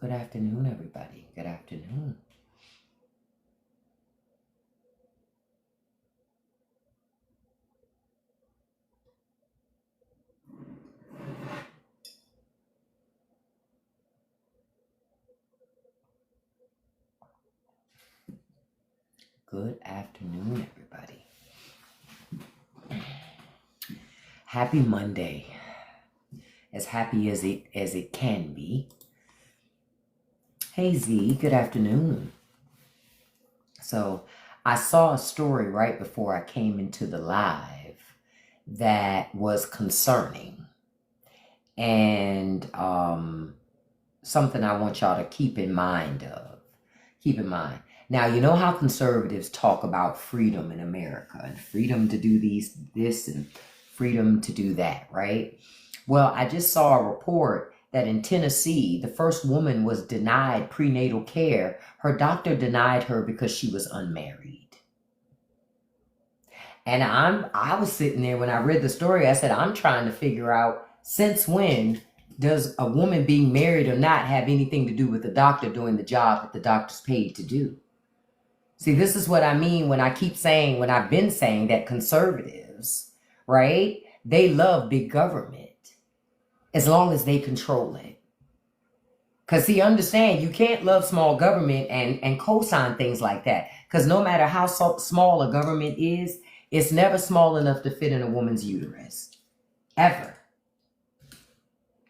Good afternoon, everybody. Good afternoon. Good afternoon, everybody. Happy Monday. As happy as it can be. Hey Z, good afternoon. So I saw a story right before I came into the live that was concerning. And something I want y'all to keep in mind of. Keep in mind. Now, you know how conservatives talk about freedom in America and freedom to do this and freedom to do that, right? Well, I just saw a report that in Tennessee, the first woman was denied prenatal care. Her doctor denied her because she was unmarried. And I was sitting there when I read the story, I said, I'm trying to figure out since when does a woman being married or not have anything to do with the doctor doing the job that the doctor's paid to do? See, this is what I mean when I keep saying, when I've been saying that conservatives, right, they love big government as long as they control it. Because see, understand, you can't love small government and co-sign things like that. Because no matter how small a government is, it's never small enough to fit in a woman's uterus. Ever.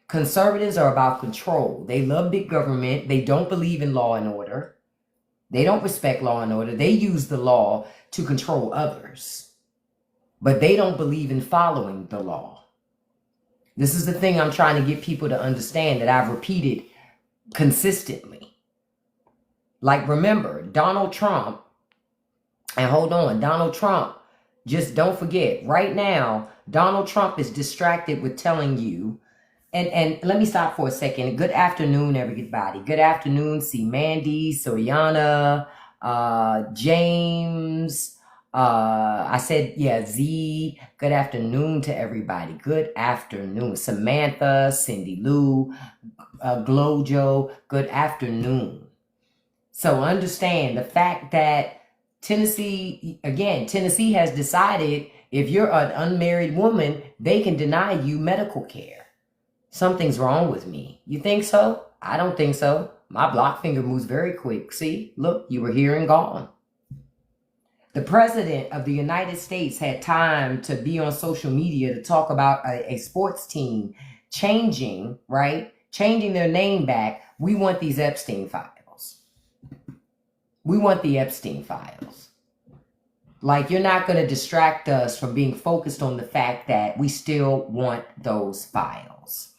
Conservatives are about control. They love big government. They don't believe in law and order. They don't respect law and order. They use the law to control others. But they don't believe in following the law. This is the thing I'm trying to get people to understand that I've repeated consistently. Like, remember, Donald Trump, and hold on, Donald Trump, just don't forget, right now, Donald Trump is distracted with telling you, and let me stop for a second. Good afternoon, everybody. Good afternoon, see Mandy, Soriana, James, I said, yeah, Z. Good afternoon to everybody. Good afternoon. Samantha, Cindy Lou, Glojo, good afternoon. So understand the fact that Tennessee has decided if you're an unmarried woman, they can deny you medical care. Something's wrong with me. You think so? I don't think so. My block finger moves very quick. See, look, you were here and gone. The president of the United States had time to be on social media to talk about a sports team changing, right? Changing their name back. We want these Epstein files. We want the Epstein files. Like, you're not going to distract us from being focused on the fact that we still want those files.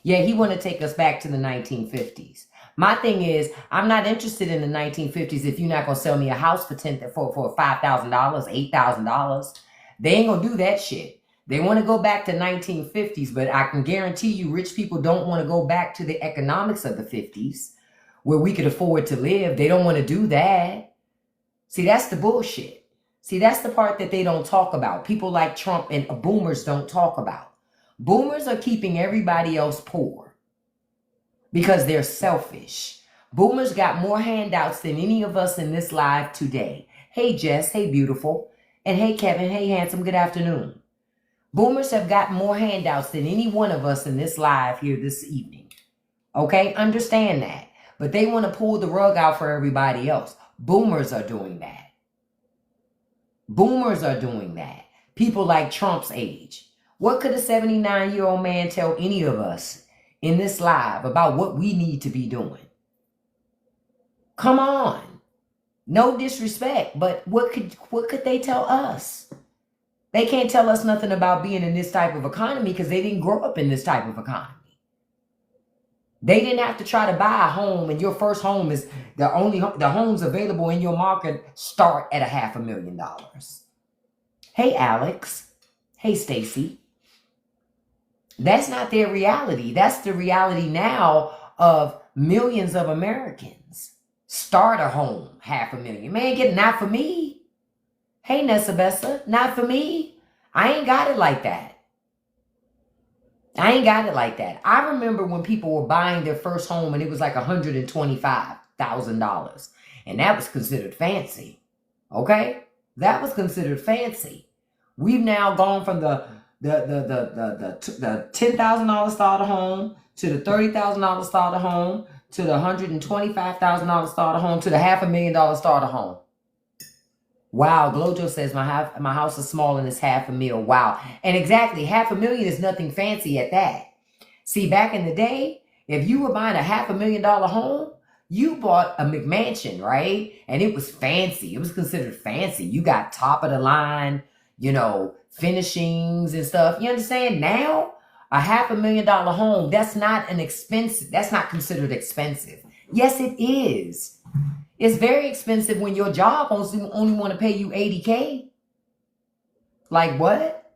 Yeah, he want to take us back to the 1950s. My thing is, I'm not interested in the 1950s if you're not going to sell me a house for $5,000, $8,000. They ain't going to do that shit. They want to go back to 1950s, but I can guarantee you rich people don't want to go back to the economics of the 50s where we could afford to live. They don't want to do that. See, that's the bullshit. See, that's the part that they don't talk about. People like Trump and boomers don't talk about. Boomers are keeping everybody else poor because they're selfish. Boomers got more handouts than any of us in this live today. Hey, Jess. Hey, beautiful. And hey, Kevin. Hey, handsome. Good afternoon. Boomers have got more handouts than any one of us in this live here this evening. Okay? Understand that. But they want to pull the rug out for everybody else. Boomers are doing that. Boomers are doing that. People like Trump's age. What could a 79-year-old man tell any of us in this live about what we need to be doing? Come on. No disrespect, but what could they tell us? They can't tell us nothing about being in this type of economy because they didn't grow up in this type of economy. They didn't have to try to buy a home, and your first home is the homes available in your market start at $500,000. Hey, Alex. Hey, Stacy. That's not their reality. That's the reality now of millions of Americans. Start a home, $500,000. Man, get not for me. Hey, Nessa Bessa, not for me. I ain't got it like that. I ain't got it like that. I remember when people were buying their first home and it was like $125,000. And that was considered fancy. Okay? That was considered fancy. We've now gone from the $10,000 starter home to the $30,000 starter home to the $125,000 starter home to the $500,000 starter home. Wow, Glojo says my house is small and it's $500,000. Wow. And exactly, $500,000 is nothing fancy at that. See, back in the day, if you were buying a $500,000 home, you bought a McMansion, right? And it was fancy. It was considered fancy. You got top of the line, finishings and stuff. You understand? Now, a $500,000 home, that's not considered expensive. Yes, it is. It's very expensive when your job only want to pay you $80K. Like what?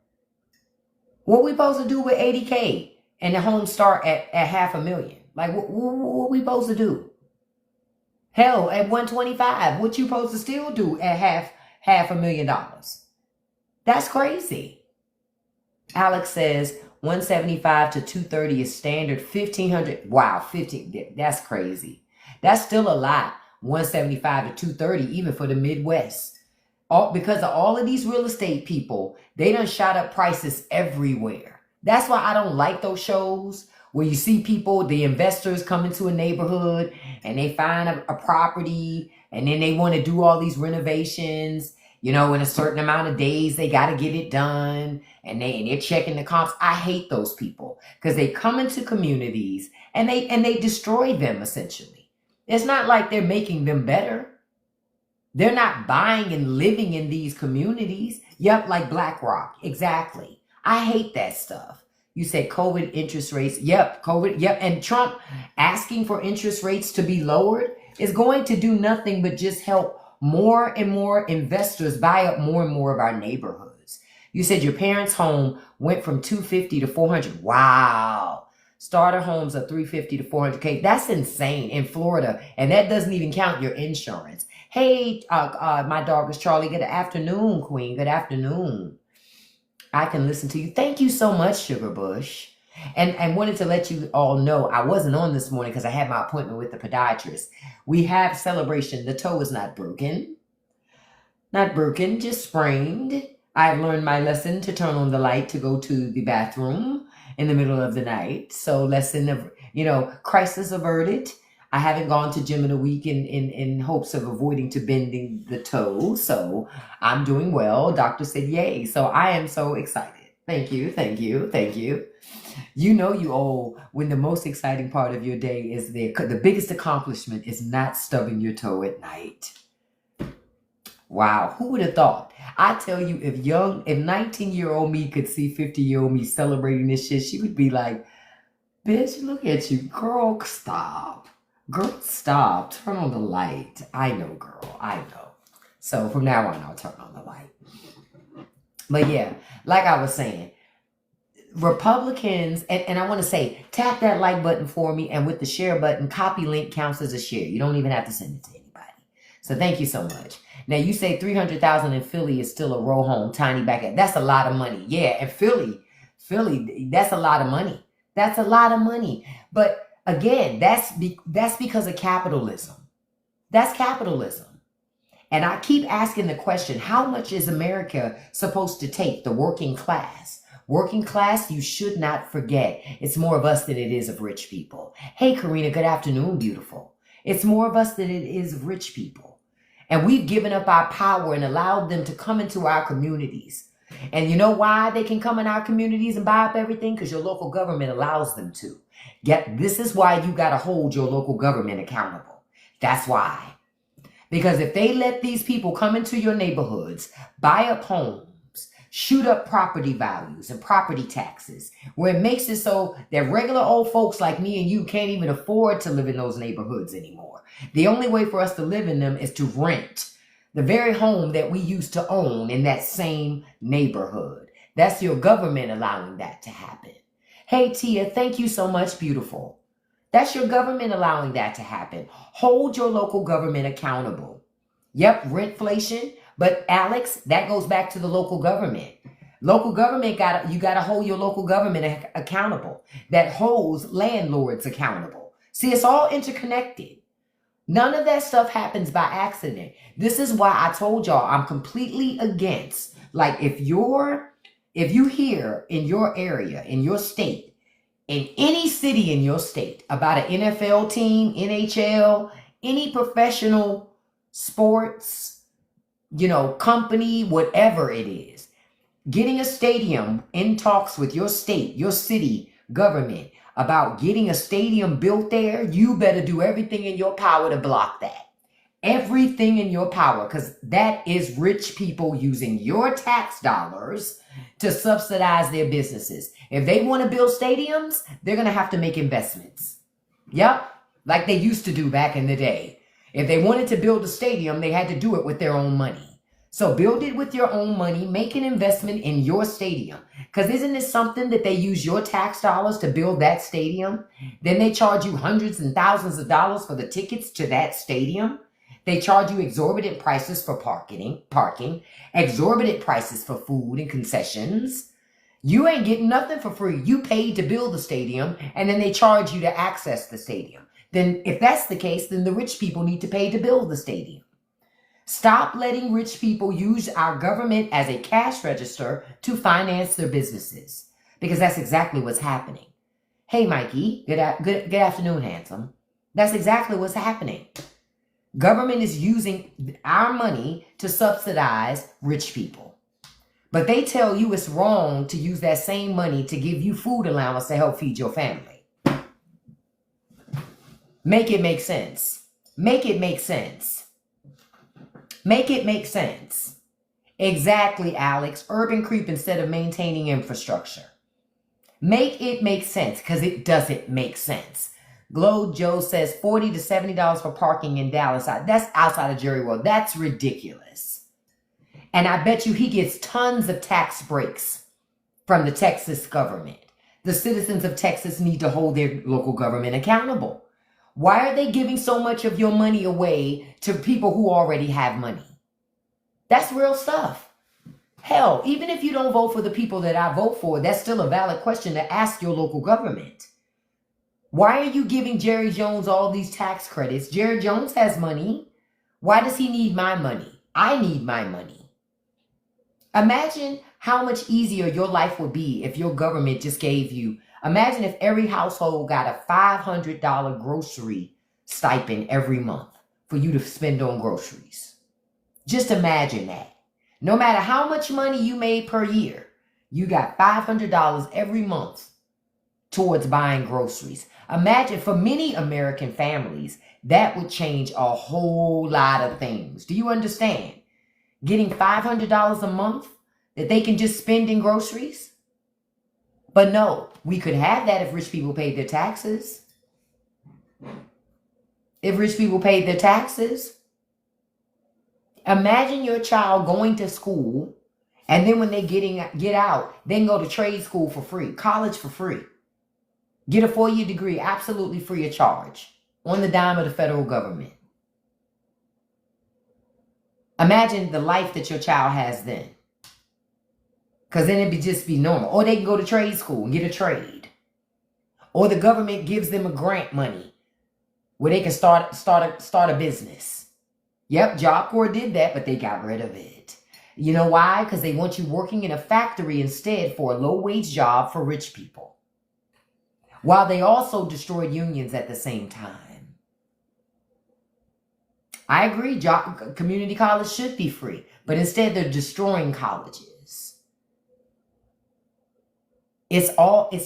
What we supposed to do with $80K and the home start at $500,000? Like what we supposed to do? Hell, at $125,000, what you supposed to still do at $500,000? That's crazy. Alex says 175 to 230 is standard. 1,500. Wow, 50. That's crazy. That's still a lot. 175 to 230, even for the Midwest. Because of all of these real estate people, they done shot up prices everywhere. That's why I don't like those shows where you see people, the investors come into a neighborhood and they find a property and then they want to do all these renovations, in a certain amount of days, they got to get it done and they're checking the comps. I hate those people because they come into communities and they destroy them essentially. It's not like they're making them better. They're not buying and living in these communities. Yep, like BlackRock. Exactly. I hate that stuff. You said COVID interest rates. Yep, COVID. Yep. And Trump asking for interest rates to be lowered is going to do nothing but just help more and more investors buy up more and more of our neighborhoods. You said your parents' home went from 250 to 400. Wow. Starter homes are 350 to 400K. That's insane in Florida. And that doesn't even count your insurance. Hey, my dog is Charlie. Good afternoon, Queen. Good afternoon. I can listen to you. Thank you so much, Sugar Bush. And wanted to let you all know I wasn't on this morning because I had my appointment with the podiatrist. We have celebration. The toe is not broken. Not broken, just sprained. I've learned my lesson to turn on the light to go to the bathroom in the middle of the night. So lesson of, crisis averted. I haven't gone to gym in a week in hopes of avoiding to bending the toe. So I'm doing well. Doctor said, yay. So I am so excited. Thank you. Thank you. Thank you. When the most exciting part of your day is the biggest accomplishment is not stubbing your toe at night. Wow. Who would have thought? I tell you, if 19-year-old me could see 50-year-old me celebrating this shit, she would be like, bitch, look at you. Girl, stop. Girl, stop. Turn on the light. I know, girl. I know. So from now on, I'll turn on the light. But yeah, like I was saying, Republicans, and I want to say, tap that like button for me. And with the share button, copy link counts as a share. You don't even have to send it to anybody. So thank you so much. Now, you say 300,000 in Philly is still a row home, tiny back end. That's a lot of money. Yeah, and Philly, that's a lot of money. That's a lot of money. But again, that's because of capitalism. That's capitalism. And I keep asking the question, how much is America supposed to take, the working class? Working class, you should not forget. It's more of us than it is of rich people. Hey, Karina, good afternoon, beautiful. It's more of us than it is of rich people. And we've given up our power and allowed them to come into our communities. And you know why they can come in our communities and buy up everything? Because your local government allows them to. This is why you got to hold your local government accountable. That's why. Because if they let these people come into your neighborhoods, buy up homes, shoot up property values and property taxes, where it makes it so that regular old folks like me and you can't even afford to live in those neighborhoods anymore. The only way for us to live in them is to rent the very home that we used to own in that same neighborhood. That's your government allowing that to happen. Hey, Tia, thank you so much, beautiful. That's your government allowing that to happen. Hold your local government accountable. Yep, rentflation. But Alex, that goes back to the local government. Local government you gotta hold your local government accountable. That holds landlords accountable. See, it's all interconnected. None of that stuff happens by accident. This is why I told y'all I'm completely against. Like if you hear in your area, in your state, in any city in your state about an NFL team, NHL, any professional sports, company, whatever it is, getting a stadium in talks with your state, your city government about getting a stadium built there, you better do everything in your power to block that. Everything in your power, because that is rich people using your tax dollars to subsidize their businesses. If they want to build stadiums, they're going to have to make investments. Yep, like they used to do back in the day. If they wanted to build a stadium, they had to do it with their own money. So build it with your own money, make an investment in your stadium. Because isn't it something that they use your tax dollars to build that stadium? Then they charge you hundreds and thousands of dollars for the tickets to that stadium. They charge you exorbitant prices for parking, exorbitant prices for food and concessions. You ain't getting nothing for free. You paid to build the stadium, and then they charge you to access the stadium. Then if that's the case, then the rich people need to pay to build the stadium. Stop letting rich people use our government as a cash register to finance their businesses, because that's exactly what's happening. Hey, Mikey, good afternoon, handsome. That's exactly what's happening. Government is using our money to subsidize rich people. But they tell you it's wrong to use that same money to give you food allowance to help feed your family. Make it make sense. Make it make sense. Make it make sense. Exactly, Alex. Urban creep instead of maintaining infrastructure. Make it make sense, because it doesn't make sense. Glow Joe says $40 to $70 for parking in Dallas. That's outside of Jerry World. That's ridiculous. And I bet you he gets tons of tax breaks from the Texas government. The citizens of Texas need to hold their local government accountable. Why are they giving so much of your money away to people who already have money? That's real stuff. Hell, even if you don't vote for the people that I vote for, that's still a valid question to ask your local government. Why are you giving Jerry Jones all these tax credits? Jerry Jones has money. Why does he need my money? I need my money. Imagine how much easier your life would be if your government just gave you. Imagine if every household got a $500 grocery stipend every month for you to spend on groceries. Just imagine that. No matter how much money you made per year, you got $500 every month towards buying groceries. Imagine for many American families, that would change a whole lot of things. Do you understand? Getting $500 a month that they can just spend in groceries? But no, we could have that if rich people paid their taxes. If rich people paid their taxes. Imagine your child going to school, and then when they get out, they can go to trade school for free, college for free. Get a 4-year degree absolutely free of charge on the dime of the federal government. Imagine the life that your child has then. Because then it'd just be normal. Or they can go to trade school and get a trade. Or the government gives them a grant money where they can start a business. Yep, Job Corps did that, but they got rid of it. You know why? Because they want you working in a factory instead for a low-wage job for rich people. While they also destroyed unions at the same time. I agree, community college should be free, but instead they're destroying colleges. It's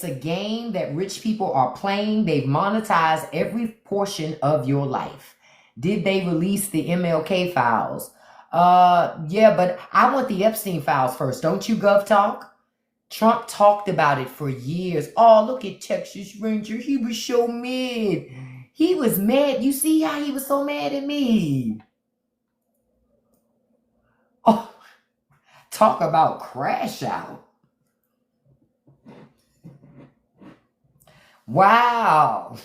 a game that rich people are playing. They've monetized every portion of your life. Did they release the MLK files? Yeah, but I want the Epstein files first. Don't you, GovTalk? Trump talked about it for years. Oh, look at Texas Ranger. He was so mad. He was mad. You see how he was so mad at me? Oh, talk about crash out. Wow.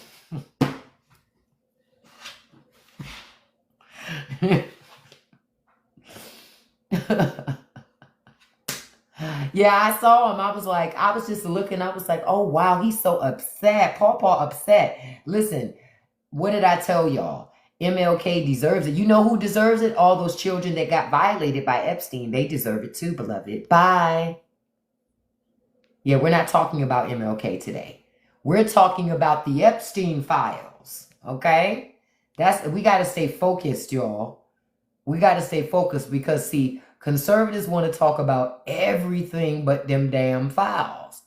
Yeah, Yeah, I saw him. I was just looking. I was like, oh, wow, he's so upset. Paw upset. Listen, what did I tell y'all? MLK deserves it. You know who deserves it? All those children that got violated by Epstein. They deserve it too, beloved. Bye. Yeah, we're not talking about MLK today. We're talking about the Epstein files. Okay? We got to stay focused, y'all. We got to stay focused because, see, conservatives want to talk about everything but them damn files.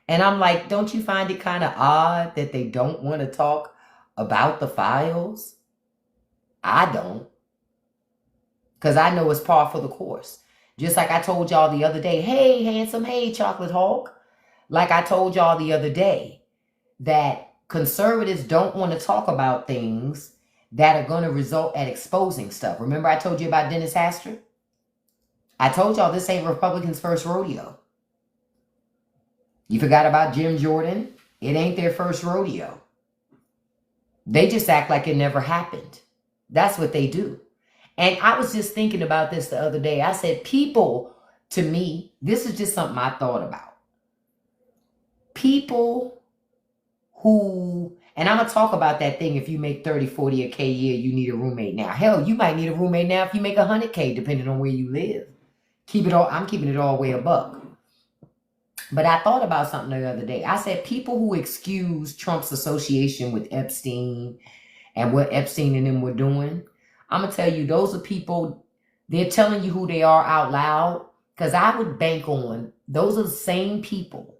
And I'm like, don't you find it kind of odd that they don't want to talk about the files? I don't. Because I know it's par for the course. Just like I told y'all the other day, hey, handsome, hey, chocolate hawk. Like I told y'all the other day, that conservatives don't want to talk about things that are going to result at exposing stuff. Remember I told you about Dennis Hastert? I told y'all this ain't Republicans' first rodeo. You forgot about Jim Jordan? It ain't their first rodeo. They just act like it never happened. That's what they do. And I was just thinking about this the other day. I said, people, to me, this is just something I thought about. People who, and I'm going to talk about that thing, if you make 30, 40 a K a year, you need a roommate now. Hell, you might need a roommate now if you make 100K, depending on where you live. I'm keeping it all way a buck. But I thought about something the other day. I said people who excuse Trump's association with Epstein and what Epstein and them were doing, I'm going to tell you, those are people, they're telling you who they are out loud. Because I would bank on, those are the same people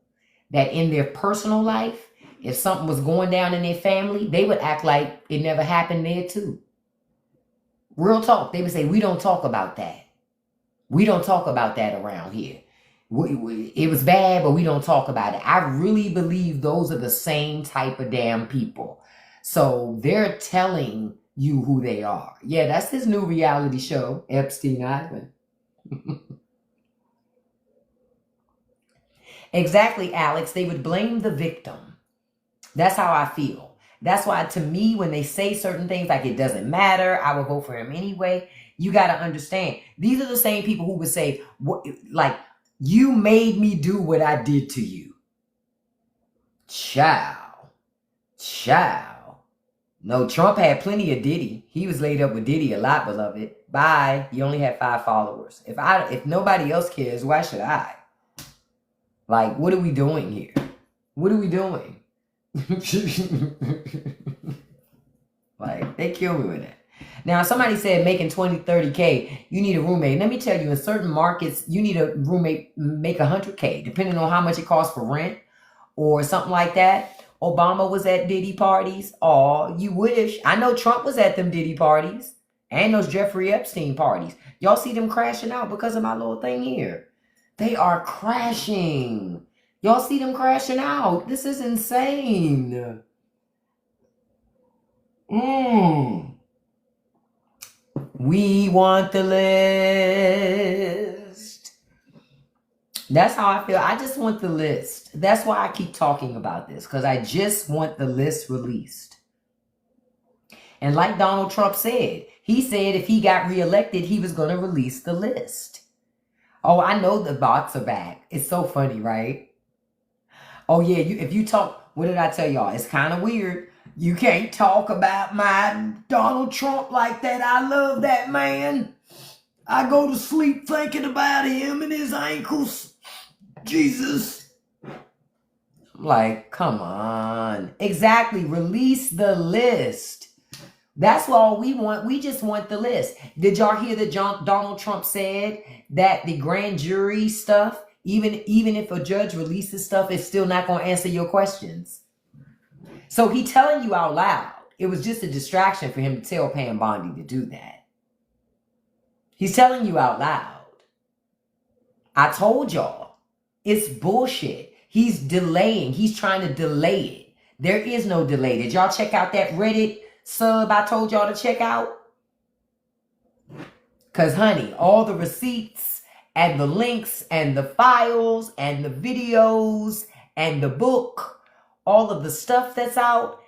that in their personal life, if something was going down in their family, they would act like it never happened there too. Real talk. They would say, we don't talk about that. We don't talk about that around here. It was bad, but we don't talk about it. I really believe those are the same type of damn people. So they're telling you who they are. Yeah, that's this new reality show, Epstein Island. Exactly, Alex. They would blame the victim. That's how I feel. That's why, to me, when they say certain things like it doesn't matter, I will vote for him anyway, you got to understand. These are the same people who would say, like, you made me do what I did to you. Child. No, Trump had plenty of Diddy. He was laid up with Diddy a lot, beloved. Bye. You only had 5 followers. If nobody else cares, why should I? Like, what are we doing here? What are we doing? Like, they kill me with that. Now, somebody said making 20, 30K, you need a roommate. Let me tell you, in certain markets, you need a roommate make 100K, depending on how much it costs for rent or something like that. Obama was at Diddy parties. Oh, you wish. I know Trump was at them Diddy parties and those Jeffrey Epstein parties. Y'all see them crashing out because of my little thing here. They are crashing. Y'all see them crashing out. This is insane. We want the list. That's how I feel. I just want the list. That's why I keep talking about this, because I just want the list released. And like Donald Trump said, he said if he got reelected, he was going to release the list. Oh, I know the bots are back. It's so funny, right? Oh, yeah. If you talk, what did I tell y'all? It's kind of weird. You can't talk about my Donald Trump like that. I love that man. I go to sleep thinking about him and his ankles. Jesus. I'm like, come on. Exactly. Release the list. That's all we want. We just want the list. Did y'all hear that Donald Trump said that the grand jury stuff, even if a judge releases stuff, it's still not going to answer your questions? So he telling you out loud. It was just a distraction for him to tell Pam Bondi to do that. He's telling you out loud. I told y'all. It's bullshit. He's delaying. He's trying to delay it. There is no delay. Did y'all check out that Reddit sub I told y'all to check out? Because, honey, all the receipts and the links and the files and the videos and the book, all of the stuff that's out,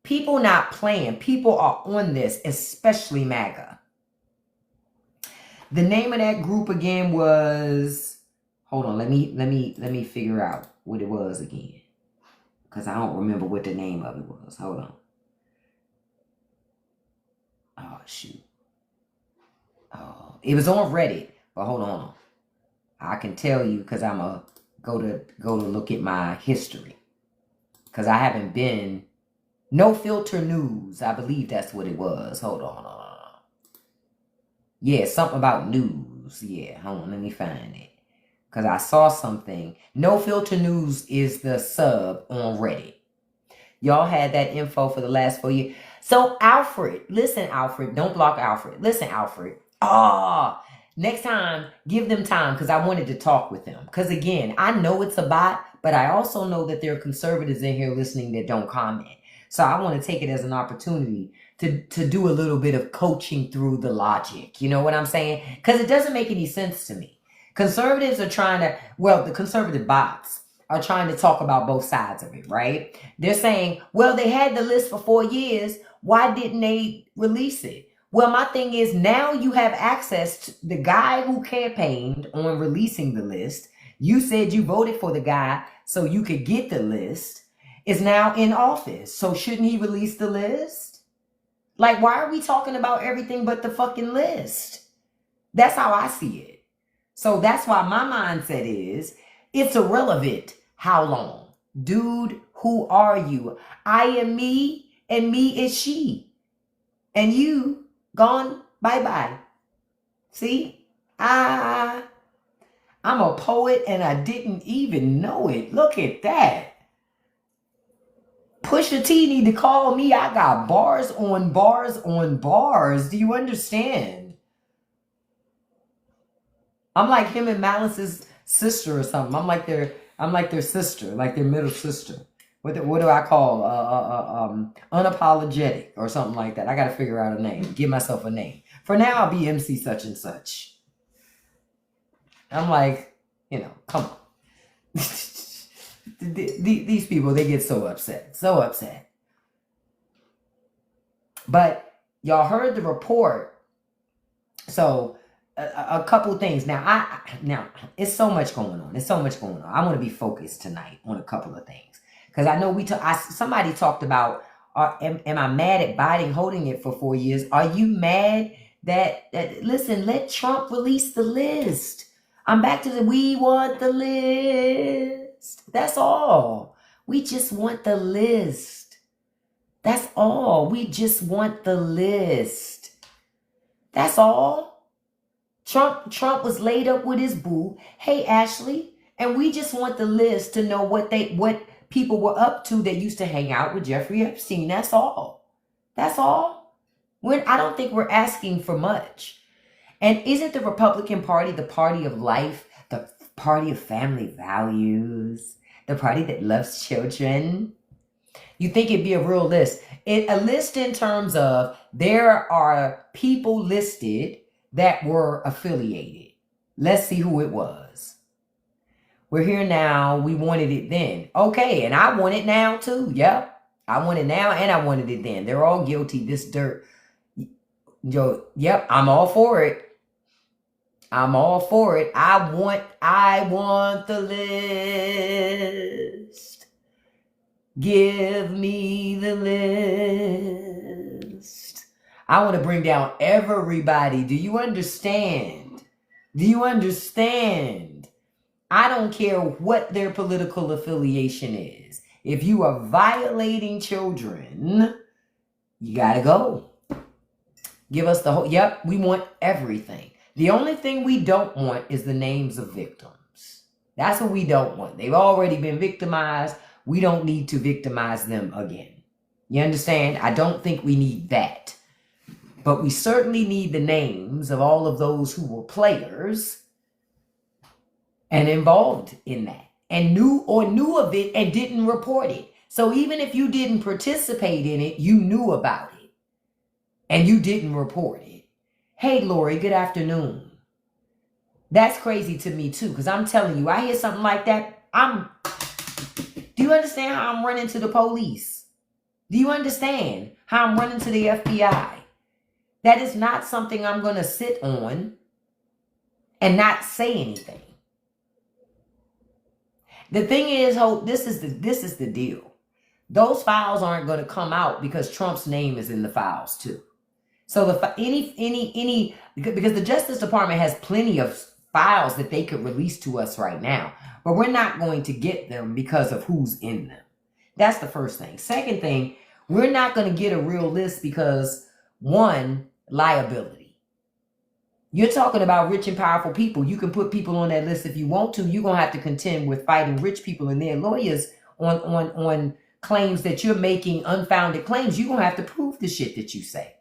people not playing. People are on this, especially MAGA. The name of that group again was, Hold on, let me figure out what it was again. Because I don't remember what the name of it was. Hold on. Oh, shoot. Oh, it was on Reddit, but hold on. I can tell you because I'm a go to look at my history. Because I haven't been No Filter News. I believe that's what it was. Hold on. Yeah, something about news. Yeah, hold on, let me find it. Because I saw something. No Filter News is the sub on Reddit. Y'all had that info for the last 4 years. So, Alfred, listen, Alfred. Don't block Alfred. Listen, Alfred. Next time, give them time because I wanted to talk with them. Because, again, I know it's a bot, but I also know that there are conservatives in here listening that don't comment. So, I want to take it as an opportunity to do a little bit of coaching through the logic. You know what I'm saying? Because it doesn't make any sense to me. Conservatives are trying to, well, the conservative bots are trying to talk about both sides of it, right? They're saying, well, they had the list for 4 years. Why didn't they release it? Well, my thing is now you have access to the guy who campaigned on releasing the list. You said you voted for the guy so you could get the list, is now in office. So shouldn't he release the list? Like, why are we talking about everything but the fucking list? That's how I see it. So that's why my mindset is, it's irrelevant how long. Dude, who are you? I am me and me is she. And you gone bye-bye. See? I'm a poet and I didn't even know it. Look at that. Pusha T need to call me. I got bars on bars on bars. Do you understand? I'm like him and Malice's sister or something. I'm like their sister, like their middle sister. What do I call unapologetic or something like that? I got to figure out a name. Give myself a name. For now, I'll be MC such and such. I'm like, come on. These people, they get so upset. But y'all heard the report. So a couple things. Now it's so much going on. I want to be focused tonight on a couple of things because I know somebody talked about. Am I mad at Biden holding it for 4 years? Are you mad that listen? Let Trump release the list. I'm back to we want the list. That's all. We just want the list. That's all. We just want the list. That's all. Trump was laid up with his boo. Hey, Ashley. And we just want the list to know what people were up to that used to hang out with Jeffrey Epstein. That's all. That's all. I don't think we're asking for much. And isn't the Republican Party the party of life, the party of family values, the party that loves children? You think it'd be a real list? A list in terms of there are people listed that were affiliated. Let's see who it was. We're here now. We wanted it then. Okay, and I want it now too. Yep. I want it now and I wanted it then. They're all guilty. This dirt. Yep, I'm all for it. I want the list. Give me the list. I want to bring down everybody. Do you understand? I don't care what their political affiliation is. If you are violating children, you got to go. Give us the whole, yep, we want everything. The only thing we don't want is the names of victims. That's what we don't want. They've already been victimized. We don't need to victimize them again. You understand? I don't think we need that. But we certainly need the names of all of those who were players and involved in that and knew of it and didn't report it. So even if you didn't participate in it, you knew about it and you didn't report it. Hey, Lori, good afternoon. That's crazy to me too, because I'm telling you, I hear something like that. Do you understand how I'm running to the police? Do you understand how I'm running to the FBI? That is not something I'm going to sit on and not say anything. The thing is, Hope, this is the deal. Those files aren't going to come out because Trump's name is in the files too. So because the Justice Department has plenty of files that they could release to us right now, but we're not going to get them because of who's in them. That's the first thing. Second thing, we're not going to get a real list because, one, liability. You're talking about rich and powerful people. You can put people on that list if you want to. You're going to have to contend with fighting rich people and their lawyers on claims that you're making unfounded claims. You're going to have to prove the shit that you say.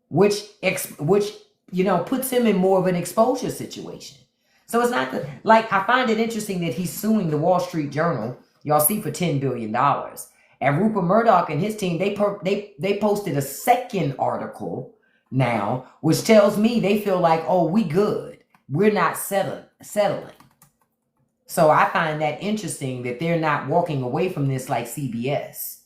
Which puts him in more of an exposure situation. So it's not I find it interesting that he's suing the Wall Street Journal, y'all see, for $10 billion. And Rupert Murdoch and his team, they posted a second article now, which tells me they feel like, oh, we good. We're not settling. So I find that interesting that they're not walking away from this like CBS.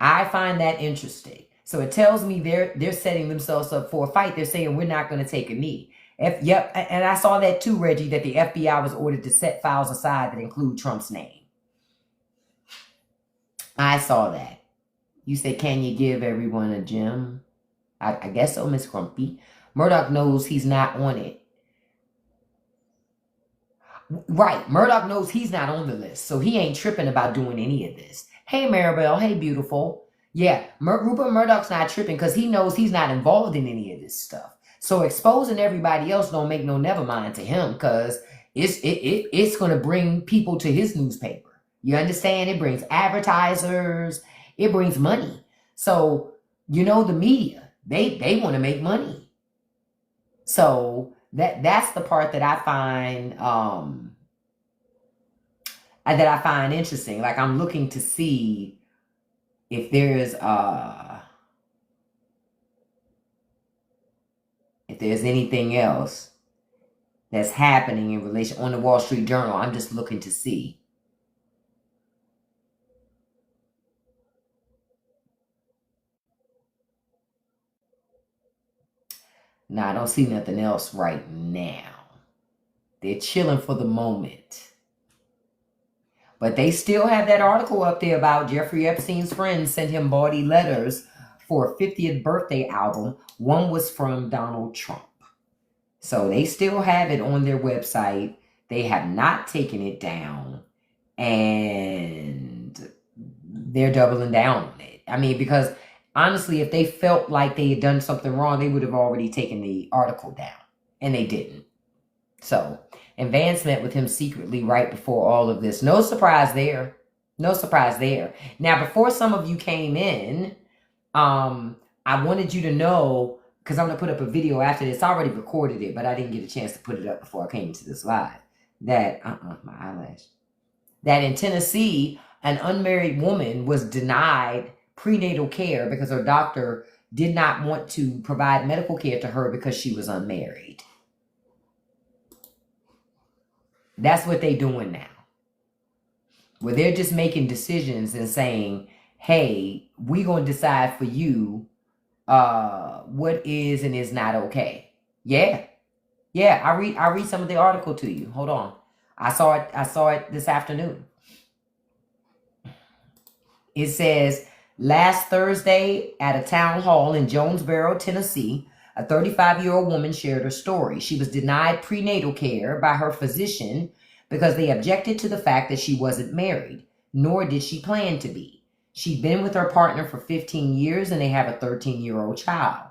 I find that interesting. So it tells me they're setting themselves up for a fight. They're saying we're not going to take a knee. Yep, and I saw that too, Reggie, that the FBI was ordered to set files aside that include Trump's name. I saw that. You said, can you give everyone a gem? I guess so, Miss Grumpy. Murdoch knows he's not on it. Right, Murdoch knows he's not on the list, so he ain't tripping about doing any of this. Hey, Maribel. Hey, beautiful. Yeah, Rupert Murdoch's not tripping because he knows he's not involved in any of this stuff. So exposing everybody else don't make no never mind to him because it's going to bring people to his newspaper. You understand? It brings advertisers. It brings money. So, the media, they want to make money. So that's the part that I find interesting. Like, I'm looking to see if there's anything else that's happening in relation on the Wall Street Journal. I'm just looking to see. Nah, I don't see nothing else right now. They're chilling for the moment. But they still have that article up there about Jeffrey Epstein's friends sent him bawdy letters for a 50th birthday album. One was from Donald Trump. So they still have it on their website. They have not taken it down. And they're doubling down on it. I mean, because honestly, if they felt like they had done something wrong, they would have already taken the article down. And they didn't. So, and Vance met with him secretly right before all of this. No surprise there. No surprise there. Now, before some of you came in, I wanted you to know, because I'm going to put up a video after this. I already recorded it, but I didn't get a chance to put it up before I came into this live. That, my eyelash. That in Tennessee, an unmarried woman was denied prenatal care because her doctor did not want to provide medical care to her because she was unmarried. That's what they're doing now. Where they're just making decisions and saying, hey, we're going to decide for you what is and is not okay. Yeah. Yeah, I read some of the article to you. Hold on. I saw it this afternoon. It says, last Thursday at a town hall in Jonesboro, Tennessee, a 35-year-old woman shared her story. She was denied prenatal care by her physician because they objected to the fact that she wasn't married, nor did she plan to be. She'd been with her partner for 15 years and they have a 13-year-old child.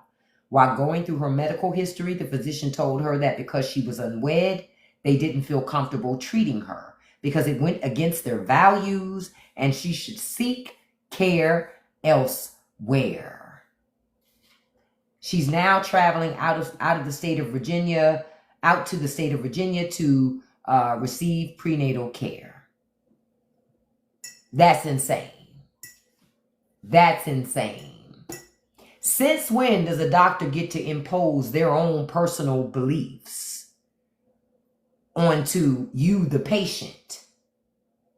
While going through her medical history, the physician told her that because she was unwed, they didn't feel comfortable treating her because it went against their values and she should seek care elsewhere. She's now traveling out of the state of Virginia, out to the state of Virginia to receive prenatal care. That's insane. That's insane. Since when does a doctor get to impose their own personal beliefs onto you, the patient?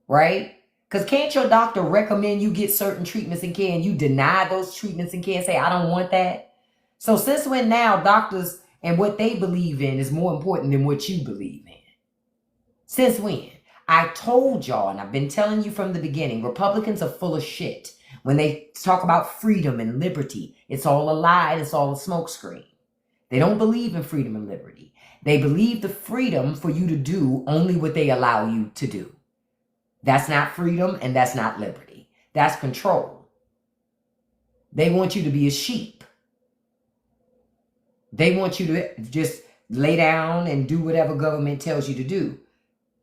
Right? Because can't your doctor recommend you get certain treatments and care and you deny those treatments and care and say, I don't want that? So since when now doctors and what they believe in is more important than what you believe in? Since when? I told y'all, and I've been telling you from the beginning, Republicans are full of shit. When they talk about freedom and liberty, it's all a lie. It's all a smokescreen. They don't believe in freedom and liberty. They believe the freedom for you to do only what they allow you to do. That's not freedom and that's not liberty. That's control. They want you to be a sheep. They want you to just lay down and do whatever government tells you to do.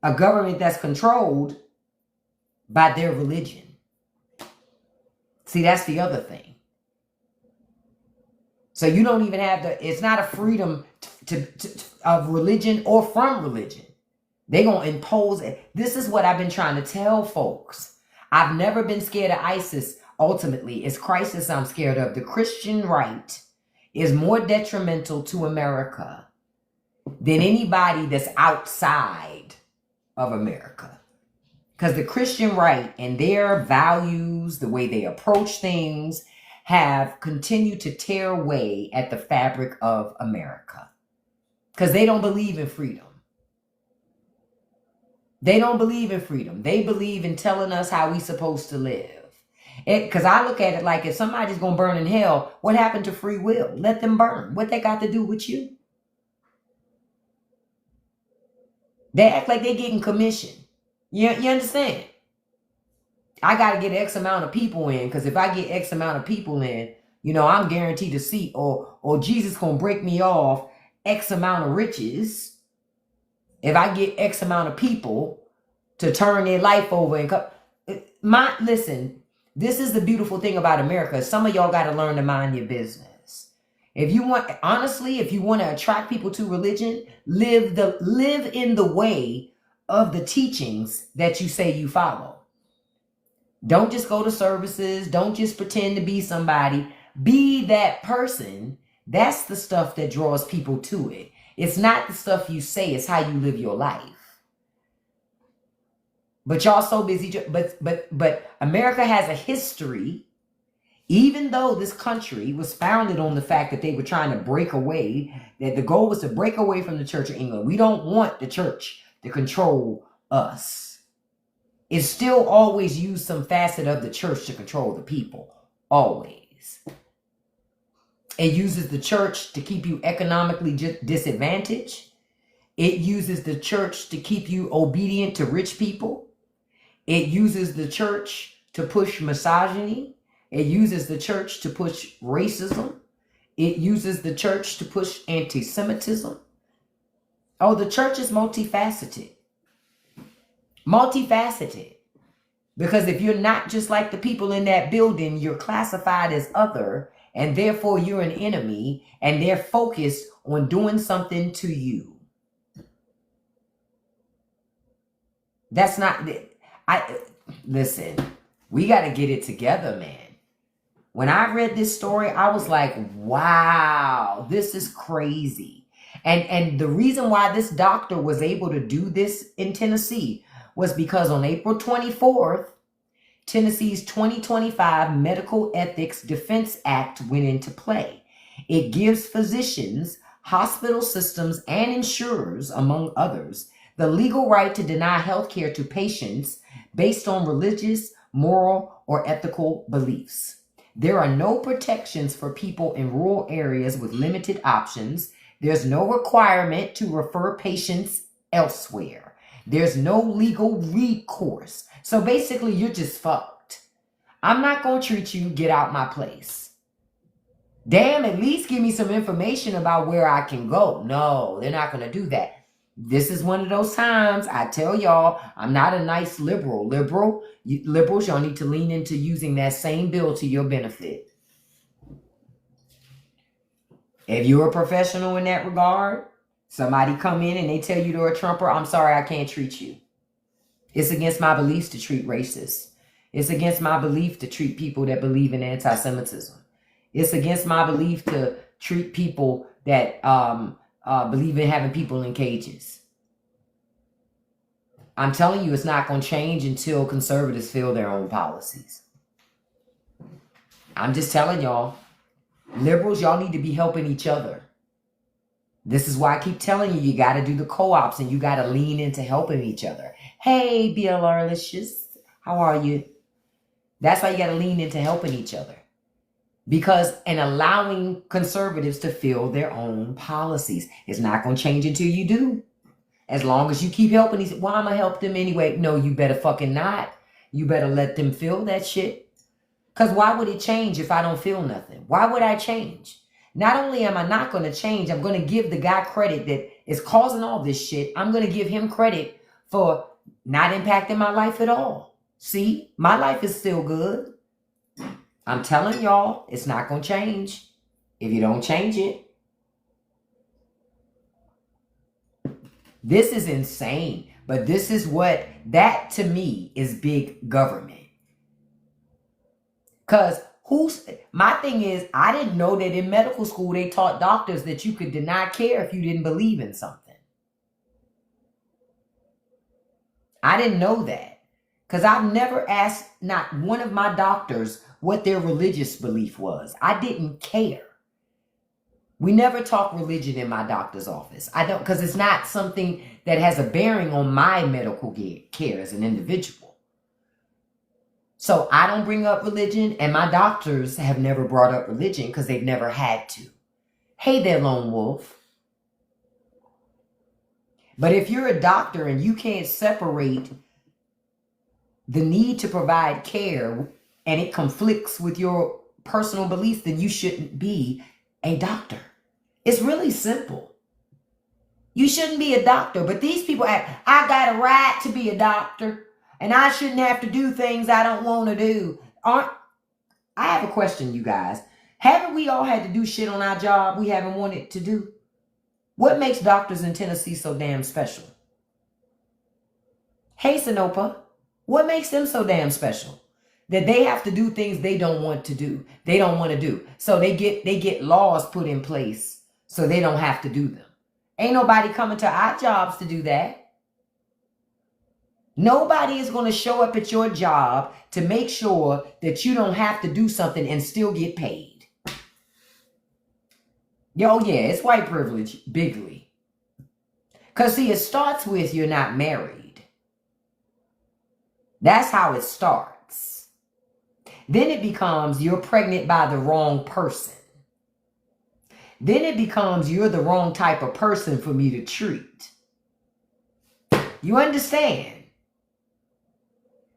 A government that's controlled by their religion. See, that's the other thing. So you don't even have it's not a freedom of religion or from religion. They're going to impose it. This is what I've been trying to tell folks. I've never been scared of ISIS. Ultimately, it's crisis I'm scared of. The Christian right is more detrimental to America than anybody that's outside of America. Because the Christian right and their values, the way they approach things, have continued to tear away at the fabric of America. Because they don't believe in freedom. They don't believe in freedom. They believe in telling us how we're supposed to live. Because I look at it like, if somebody's going to burn in hell, what happened to free will? Let them burn. What they got to do with you? They act like they're getting commission. You understand? I got to get X amount of people in, because if I get X amount of people in, I'm guaranteed a seat, or Jesus going to break me off X amount of riches if I get X amount of people to turn their life over. And listen, this is the beautiful thing about America. Some of y'all got to learn to mind your business. If you want to attract people to religion, live in the way of the teachings that you say you follow. Don't just go to services. Don't just pretend to be somebody. Be that person. That's the stuff that draws people to it. It's not the stuff you say. It's how you live your life. But y'all so busy. But America has a history. Even though this country was founded on the fact that they were trying to break away, that the goal was to break away from the Church of England. We don't want the church to control us. It still always used some facet of the church to control the people. Always. It uses the church to keep you economically disadvantaged. It uses the church to keep you obedient to rich people. It uses the church to push misogyny. It uses the church to push racism. It uses the church to push anti-Semitism. Oh, the church is multifaceted. Multifaceted. Because if you're not just like the people in that building, you're classified as other, and therefore you're an enemy, and they're focused on doing something to you. That's not... Listen, we got to get it together, man. When I read this story, I was like, wow, this is crazy. And the reason why this doctor was able to do this in Tennessee was because on April 24th, Tennessee's 2025 Medical Ethics Defense Act went into play. It gives physicians, hospital systems, and insurers, among others, the legal right to deny health care to patients based on religious, moral, or ethical beliefs. There are no protections for people in rural areas with limited options. There's no requirement to refer patients elsewhere. There's no legal recourse. So basically, you're just fucked. I'm not going to treat you, get out my place. Damn, at least give me some information about where I can go. No, they're not going to do that. This is one of those times I tell y'all, I'm not a nice liberal. Liberals, y'all need to lean into using that same bill to your benefit. If you're a professional in that regard, somebody come in and they tell you they're a Trumper, I'm sorry, I can't treat you. It's against my beliefs to treat racists. It's against my belief to treat people that believe in anti-Semitism. It's against my belief to treat people that believe in having people in cages. I'm telling you, it's not going to change until conservatives fill their own policies. I'm just telling y'all, liberals, y'all need to be helping each other. This is why I keep telling you, you got to do the co-ops and you got to lean into helping each other. Hey, BLR-licious, how are you? That's why you got to lean into helping each other. Because, and allowing conservatives to fill their own policies. It's not going to change until you do. As long as you keep helping these, well, I'm going to help them anyway. No, you better fucking not. You better let them feel that shit. Because why would it change if I don't feel nothing? Why would I change? Not only am I not going to change, I'm going to give the guy credit that is causing all this shit. I'm going to give him credit for not impacting my life at all. See, my life is still good. I'm telling y'all, it's not going to change if you don't change it. This is insane. But this is what, that to me is big government. Because my thing is, I didn't know that in medical school they taught doctors that you could deny care if you didn't believe in something. I didn't know that. Because I've never asked not one of my doctors what their religious belief was. I didn't care. We never talk religion in my doctor's office. I don't, because it's not something that has a bearing on my medical care as an individual. So I don't bring up religion, and my doctors have never brought up religion because they've never had to. Hey there, lone wolf. But if you're a doctor and you can't separate the need to provide care and it conflicts with your personal beliefs, then you shouldn't be a doctor. It's really simple. You shouldn't be a doctor, but these people act, I got a right to be a doctor. And I shouldn't have to do things I don't want to do. I have a question, you guys. Haven't we all had to do shit on our job we haven't wanted to do? What makes doctors in Tennessee so damn special? Hey, Sinopa, what makes them so damn special? That they have to do things they don't want to do. They don't want to do. So they get laws put in place so they don't have to do them. Ain't nobody coming to our jobs to do that. Nobody is going to show up at your job to make sure that you don't have to do something and still get paid. Yo, yeah, it's white privilege, bigly. Because, see, it starts with you're not married. That's how it starts. Then it becomes you're pregnant by the wrong person. Then it becomes you're the wrong type of person for me to treat. You understand?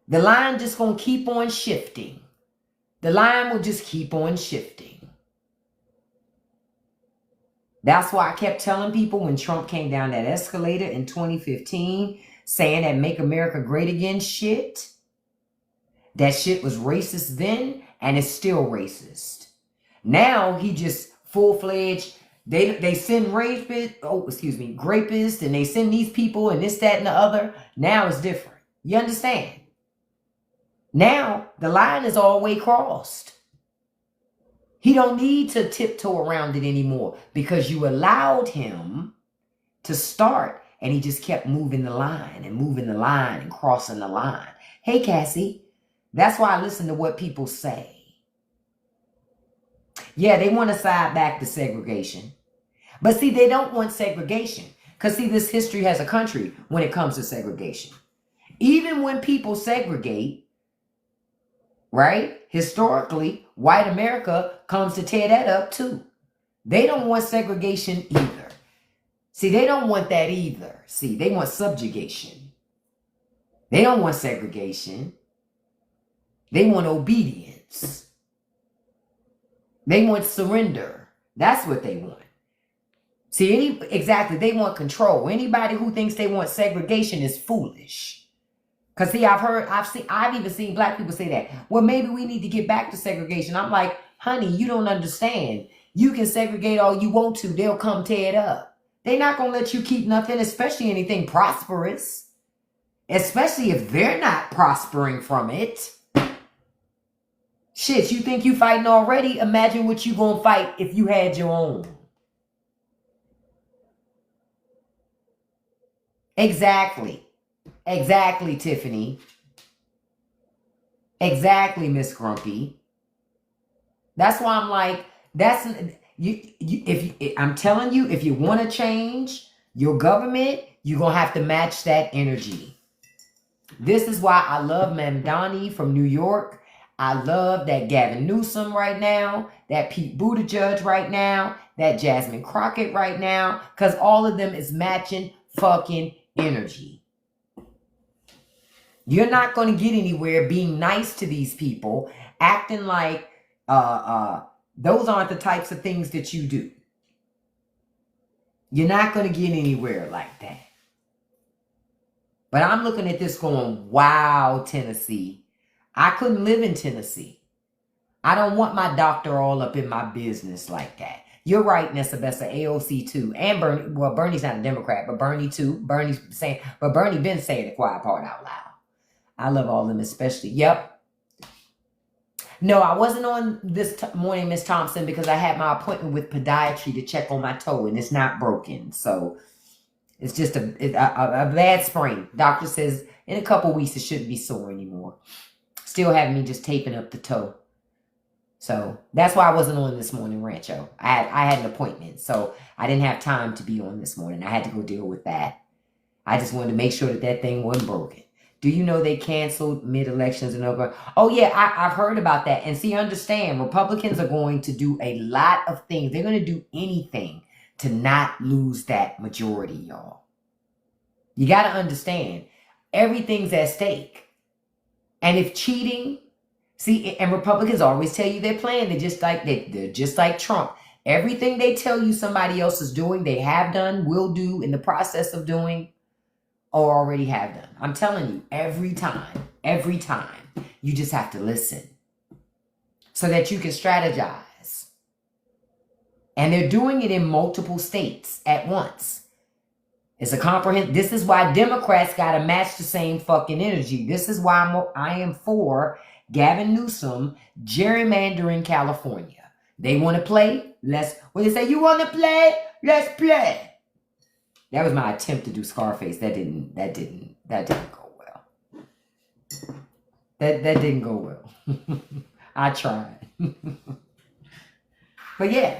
The line just going to keep on shifting. The line will just keep on shifting. That's why I kept telling people when Trump came down that escalator in 2015, saying that Make America Great Again shit, that shit was racist then, and it's still racist. Now he just full-fledged, they send rapists, and they send these people and this, that, and the other. Now it's different. You understand? Now, the line is all the way crossed. He don't need to tiptoe around it anymore because you allowed him to start and he just kept moving the line and crossing the line. Hey, Cassie, that's why I listen to what people say. Yeah, they want to side back to segregation. But see, they don't want segregation because see, this history has a country when it comes to segregation. Even when people segregate, right? Historically, white America comes to tear that up too. They don't want segregation either. See, they don't want that either. See, they want subjugation. They don't want segregation. They want obedience. They want surrender. That's what they want. See, exactly, they want control. Anybody who thinks they want segregation is foolish. Because see, I've even seen black people say that. Well, maybe we need to get back to segregation. I'm like, honey, you don't understand. You can segregate all you want to. They'll come tear it up. They're not going to let you keep nothing, especially anything prosperous. Especially if they're not prospering from it. Shit, you think you fighting already? Imagine what you going to fight if you had your own. Exactly. Exactly, Tiffany. Exactly, Miss Grumpy. That's why I'm like, I'm telling you, if you want to change your government, you're going to have to match that energy. This is why I love Mamdani from New York. I love that Gavin Newsom right now, that Pete Buttigieg right now, that Jasmine Crockett right now, because all of them is matching fucking energy. You're not going to get anywhere being nice to these people, acting like those aren't the types of things that you do. You're not going to get anywhere like that. But I'm looking at this going, wow, Tennessee. I couldn't live in Tennessee. I don't want my doctor all up in my business like that. You're right, Nessa AOC too. And Bernie, well, Bernie's not a Democrat, but Bernie too. Bernie been saying the quiet part out loud. I love all of them, especially. Yep. No, I wasn't on this morning, Miss Thompson, because I had my appointment with podiatry to check on my toe, and it's not broken. So it's just a bad sprain. Doctor says in a couple weeks it shouldn't be sore anymore. Still having me just taping up the toe. So that's why I wasn't on this morning, Rancho. I had an appointment, so I didn't have time to be on this morning. I had to go deal with that. I just wanted to make sure that thing wasn't broken. Do you know they canceled mid-elections and over? Oh, yeah, I've heard about that. And see, understand, Republicans are going to do a lot of things. They're going to do anything to not lose that majority, y'all. You got to understand, everything's at stake. And if cheating, see, and Republicans always tell you their plan. They're just like Trump. Everything they tell you somebody else is doing, they have done, will do, in the process of doing, or already have done. I'm telling you, every time, you just have to listen so that you can strategize. And they're doing it in multiple states at once. It's a comprehensive. This is why Democrats got to match the same fucking energy. This is why I am for Gavin Newsom gerrymandering California. They want to play? When they say, you want to play? Let's play. That was my attempt to do Scarface. That didn't go well. That didn't go well. I tried. But yeah,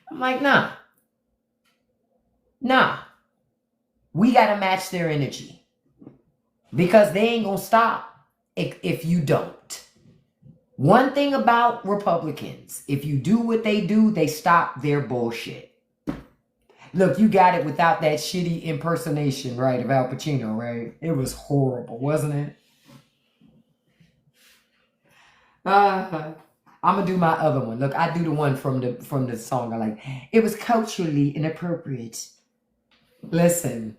I'm like, nah. We got to match their energy. Because they ain't going to stop if you don't. One thing about Republicans, if you do what they do, they stop their bullshit. Look, you got it without that shitty impersonation, right, of Al Pacino, right? It was horrible, wasn't it? I'm gonna do my other one. Look, I do the one from the song I like. It was culturally inappropriate. Listen.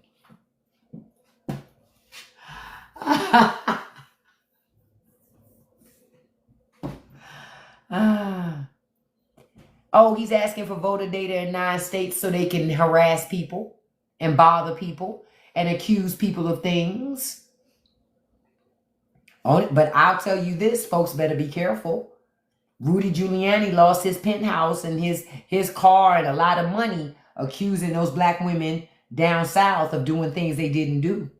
Oh, he's asking for voter data in 9 states so they can harass people and bother people and accuse people of things. But I'll tell you this, folks better be careful. Rudy Giuliani lost his penthouse and his car and a lot of money accusing those black women down south of doing things they didn't do.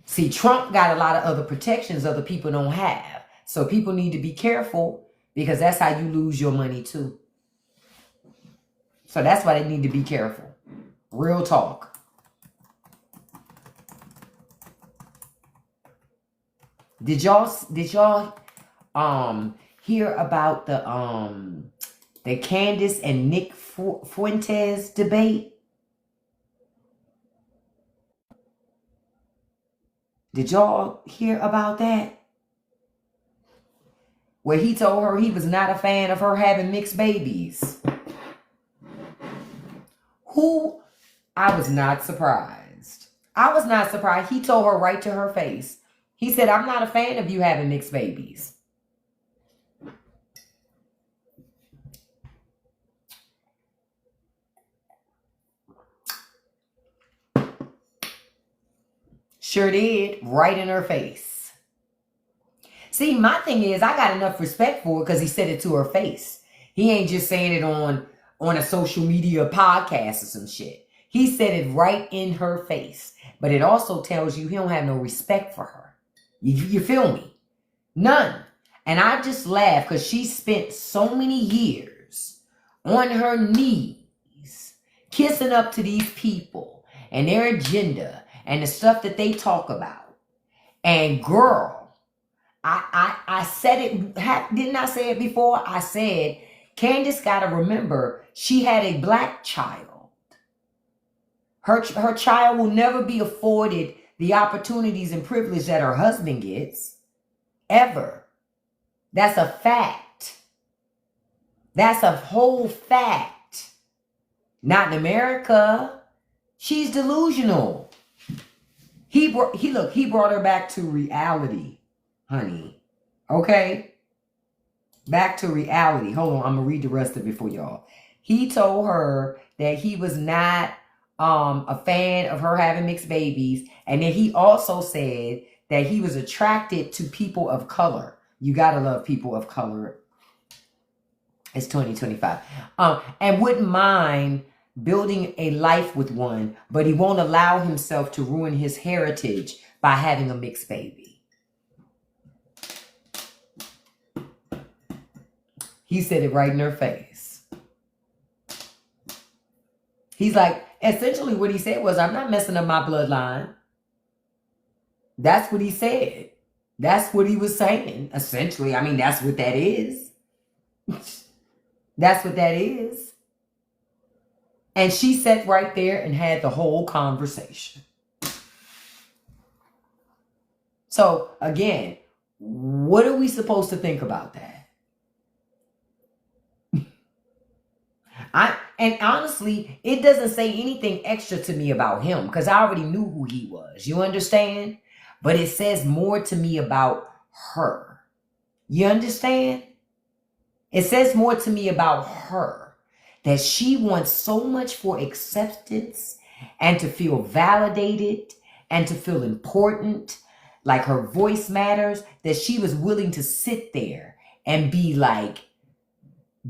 See, Trump got a lot of other protections other people don't have. So people need to be careful because that's how you lose your money too. So that's why they need to be careful. Real talk. Did y'all hear about the Candace and Nick Fuentes debate? Did y'all hear about that? Where he told her he was not a fan of her having mixed babies. I was not surprised. He told her right to her face. He said, I'm not a fan of you having mixed babies. Sure did. Right in her face. See, my thing is, I got enough respect for it because he said it to her face. He ain't just saying it on a social media podcast or some shit. He said it right in her face. But it also tells you he don't have no respect for her. You feel me? None. And I just laugh because she spent so many years on her knees, kissing up to these people and their agenda and the stuff that they talk about. And girl, I said it, didn't I say it before? I said, Candace got to remember she had a black child. Her child will never be afforded the opportunities and privilege that her husband gets. Ever. That's a fact. That's a whole fact. Not in America. She's delusional. He brought her back to reality, honey. Okay? Back to reality. Hold on, I'm going to read the rest of it for y'all. He told her that he was not a fan of her having mixed babies. And then he also said that he was attracted to people of color. You got to love people of color. It's 2025. And wouldn't mind building a life with one, but he won't allow himself to ruin his heritage by having a mixed baby. He said it right in her face. He's like, essentially what he said was, I'm not messing up my bloodline. That's what he said. That's what he was saying, essentially. I mean, that's what that is. That's what that is. And she sat right there and had the whole conversation. So, again, what are we supposed to think about that? And honestly, it doesn't say anything extra to me about him because I already knew who he was. You understand? But it says more to me about her. You understand? It says more to me about her. That she wants so much for acceptance and to feel validated and to feel important. Like her voice matters. That she was willing to sit there and be like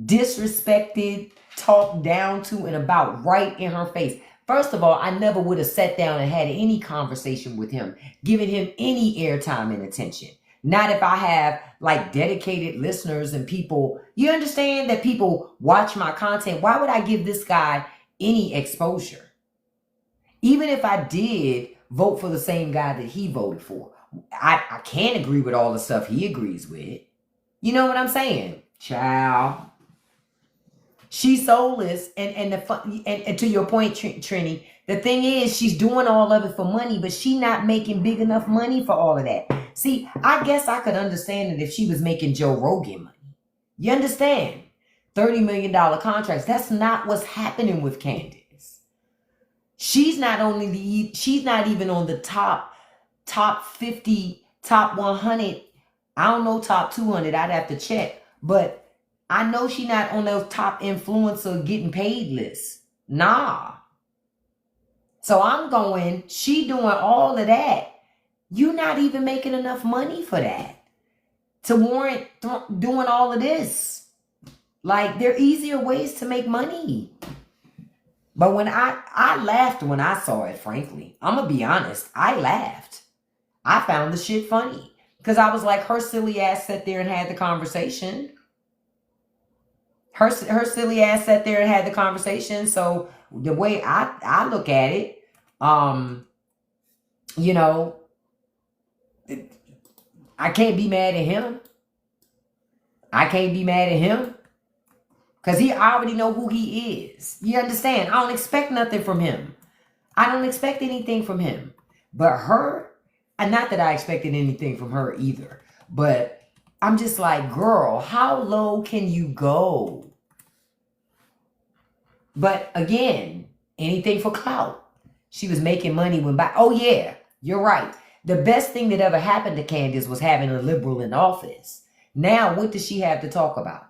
disrespected, talked down to, and about right in her face. First of all, I never would have sat down and had any conversation with him, given him any airtime and attention. Not if I have like dedicated listeners and people. You understand that people watch my content. Why would I give this guy any exposure? Even if I did vote for the same guy that he voted for, I can't agree with all the stuff he agrees with. You know what I'm saying? Child. She's soulless, and to your point, Trini, the thing is, she's doing all of it for money, but she's not making big enough money for all of that. See, I guess I could understand it if she was making Joe Rogan money. You understand? $30 million contracts. That's not what's happening with Candace. She's not even on the top 50, top 100. I don't know, top 200. I'd have to check, but I know she not on those top influencer getting paid lists. Nah. So I'm going, she doing all of that. You're not even making enough money for that to warrant doing all of this. Like, there are easier ways to make money. But when I laughed when I saw it, frankly. I'm going to be honest. I laughed. I found the shit funny. Because I was like, her silly ass sat there and had the conversation. Her silly ass sat there and had the conversation. So the way I look at it, you know, I can't be mad at him. I can't be mad at him. Because I already know who he is. You understand? I don't expect nothing from him. I don't expect anything from him. But her, and not that I expected anything from her either. But I'm just like, girl, how low can you go? But again, anything for clout. She was making money when oh yeah, you're right. The best thing that ever happened to Candace was having a liberal in office. Now, what does she have to talk about?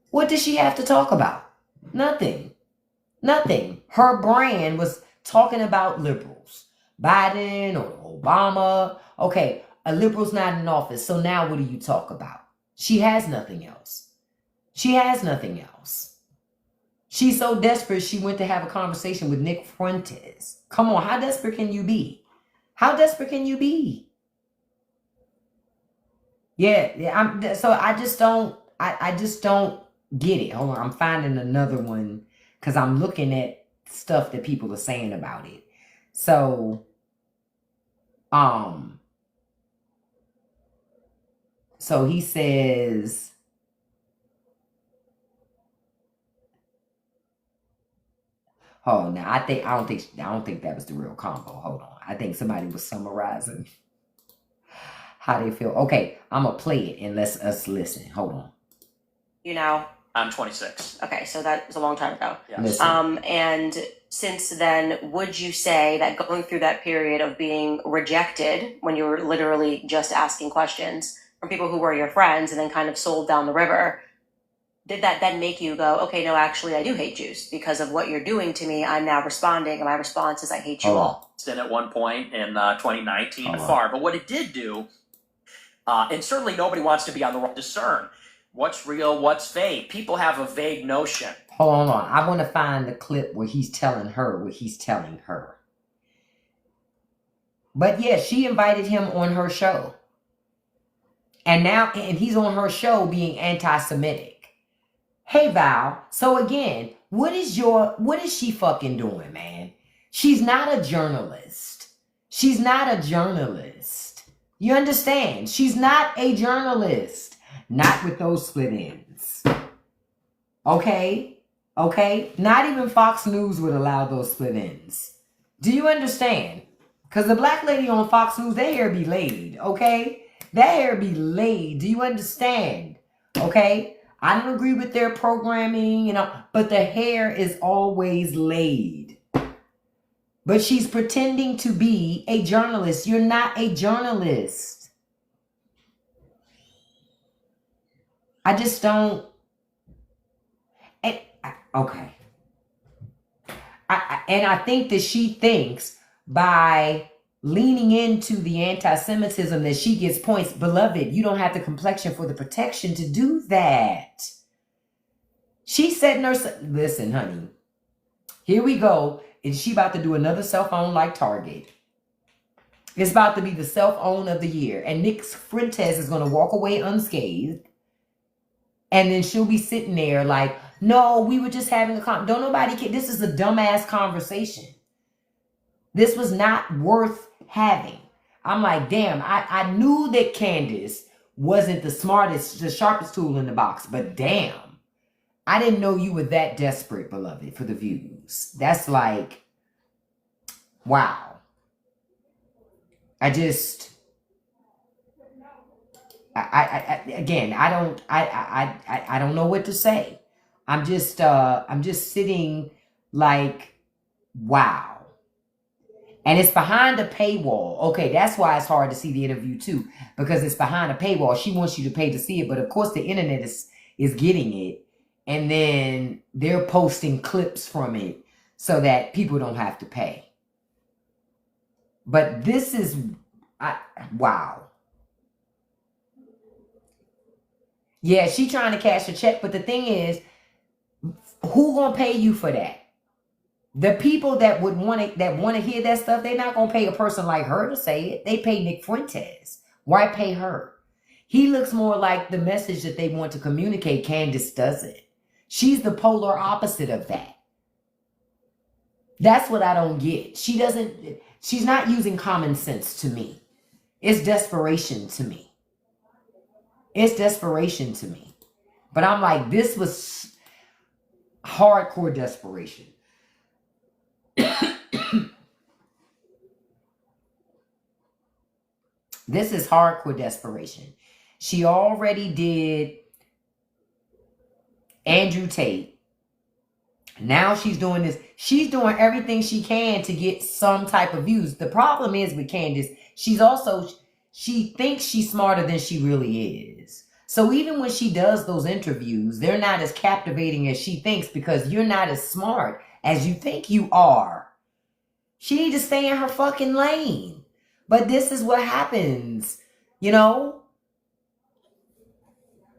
What does she have to talk about? Nothing. Nothing. Her brand was talking about liberals. Biden or Obama. Okay, a liberal's not in office. So now what do you talk about? She has nothing else. She has nothing else. She's so desperate she went to have a conversation with Nick Fuentes. Come on, how desperate can you be? How desperate can you be? Yeah. So I just don't get it. Hold on, I'm finding another one because I'm looking at stuff that people are saying about it. So, so he says, oh, now I don't think that was the real combo. Hold on, I think somebody was summarizing how they feel. Okay, I'm gonna play it and let's us listen. Hold on. You know, I'm 26. okay, so that was a long time ago. Yes. Listen. And since then, would you say that going through that period of being rejected when you were literally just asking questions from people who were your friends and then kind of sold down the river, did that then make you go, okay, no, actually, I do hate Jews because of what you're doing to me? I'm now responding, and my response is, I hate you Hold on. all. Then at one point in 2019 Hold to on. far. But what it did do, and certainly nobody wants to be on the wrong discern what's real, what's fake. People have a vague notion. Hold on. I want to find the clip where he's telling her what he's telling her. But yeah, she invited him on her show. And now, and he's on her show being anti-Semitic. Hey, Val. So again, what is she fucking doing, man? She's not a journalist. She's not a journalist. You understand? She's not a journalist. Not with those split ends. Okay? Okay? Not even Fox News would allow those split ends. Do you understand? Because the black lady on Fox News, their hair be laid. Okay? Their hair be laid. Do you understand? Okay? I don't agree with their programming, you know, but the hair is always laid. But she's pretending to be a journalist. You're not a journalist. I just don't. Okay. And I think that she thinks by leaning into the anti-Semitism that she gets points. Beloved, you don't have the complexion for the protection to do that. She's setting her... Listen, honey. Here we go. And she about to do another cell phone like Target. It's about to be the cell phone of the year. And Nick Fuentes is going to walk away unscathed. And then she'll be sitting there like, no, we were just having a don't nobody care. This is a dumbass conversation. This was not worth having. I'm like, damn, I knew that Candace wasn't the smartest, the sharpest tool in the box. But damn, I didn't know you were that desperate, beloved, for the views. That's like, wow. I don't know what to say. I'm just sitting like, wow. And it's behind a paywall. Okay, that's why it's hard to see the interview too, because it's behind a paywall. She wants you to pay to see it, but of course the internet is getting it, and then they're posting clips from it so that people don't have to pay. But this is, wow. Yeah, she trying to cash a check, but the thing is, who gonna pay you for that? The people that would want to hear that stuff, they're not gonna pay a person like her to say it. They pay Nick Fuentes. Why pay her? He looks more like the message that they want to communicate. Candace doesn't. She's the polar opposite of that. That's what I don't get. She's not using common sense to me. It's desperation to me. It's desperation to me. But I'm like, this was hardcore desperation. This is hardcore desperation. She already did Andrew Tate. Now she's doing this. She's doing everything she can to get some type of views. The problem is with Candace, she thinks she's smarter than she really is. So even when she does those interviews, they're not as captivating as she thinks because you're not as smart as you think you are. She needs to stay in her fucking lane. But this is what happens, you know?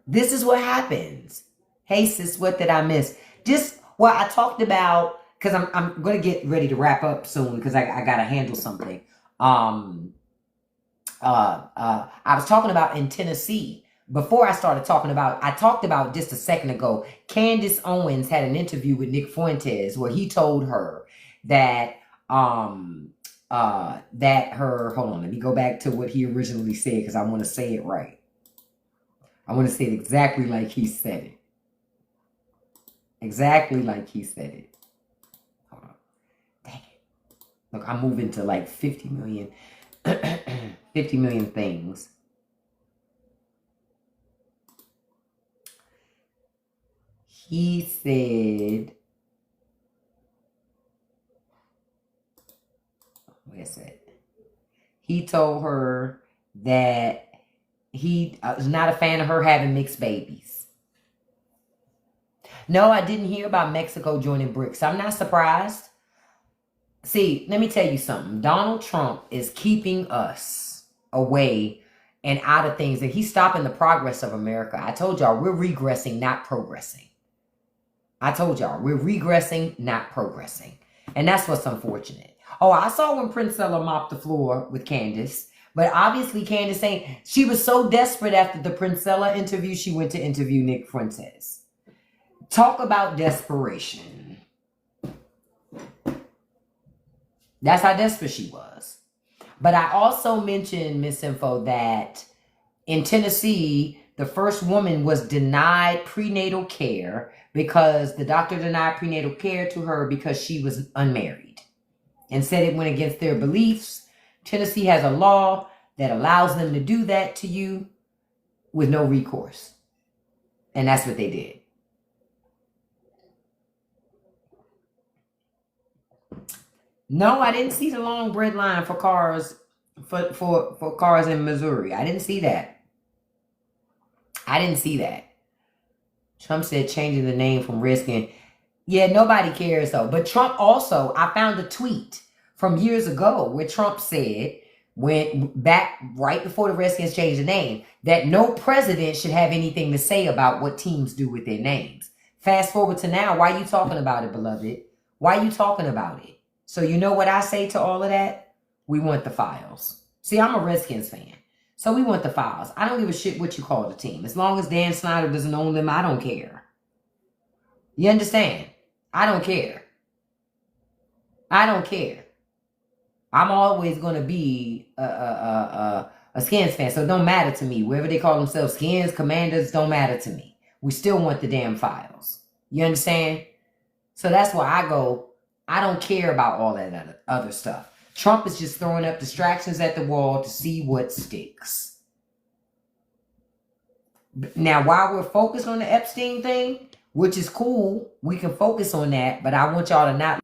This is what happens. Hey, sis, what did I miss? I talked about, because I'm going to get ready to wrap up soon because I got to handle something. I was talking about in Tennessee before I started I talked about just a second ago, Candace Owens had an interview with Nick Fuentes where he told her that hold on, let me go back to what he originally said because I want to say it right. I want to say it exactly like he said it. Exactly like he said it. Hold on. Dang it. Look, I'm moving to like 50 million 50 million things. He said, where's it? He told her that he was not a fan of her having mixed babies. No, I didn't hear about Mexico joining BRICS. I'm not surprised. See, let me tell you something. Donald Trump is keeping us away and out of things, and he's stopping the progress of America. I told y'all, we're regressing, not progressing. I told y'all, we're regressing, not progressing. And that's what's unfortunate. Oh, I saw when Princella mopped the floor with Candace. But obviously Candace ain't. She was so desperate after the Princella interview, she went to interview Nick Fuentes. Talk about desperation. That's how desperate she was. But I also mentioned, Miss Info, that in Tennessee, the first woman was denied prenatal care because the doctor denied prenatal care to her because she was unmarried and said it went against their beliefs. Tennessee has a law that allows them to do that to you with no recourse. And that's what they did. No, I didn't see the long bread line for cars for cars in Missouri. I didn't see that. I didn't see that. Trump said changing the name from Redskin. Yeah, nobody cares though. But Trump also, I found a tweet from years ago where Trump said, went back right before the Redskins changed the name, that no president should have anything to say about what teams do with their names. Fast forward to now, why are you talking about it, beloved? Why are you talking about it? So you know what I say to all of that? We want the files. See, I'm a Redskins fan. So we want the files. I don't give a shit what you call the team. As long as Dan Snyder doesn't own them, I don't care. You understand? I don't care. I don't care. I'm always going to be a Skins fan. So it don't matter to me. Wherever they call themselves, Skins, Commanders, don't matter to me. We still want the damn files. You understand? So that's why I go, I don't care about all that other stuff. Trump is just throwing up distractions at the wall to see what sticks. Now, while we're focused on the Epstein thing, which is cool, we can focus on that, but I want y'all to not.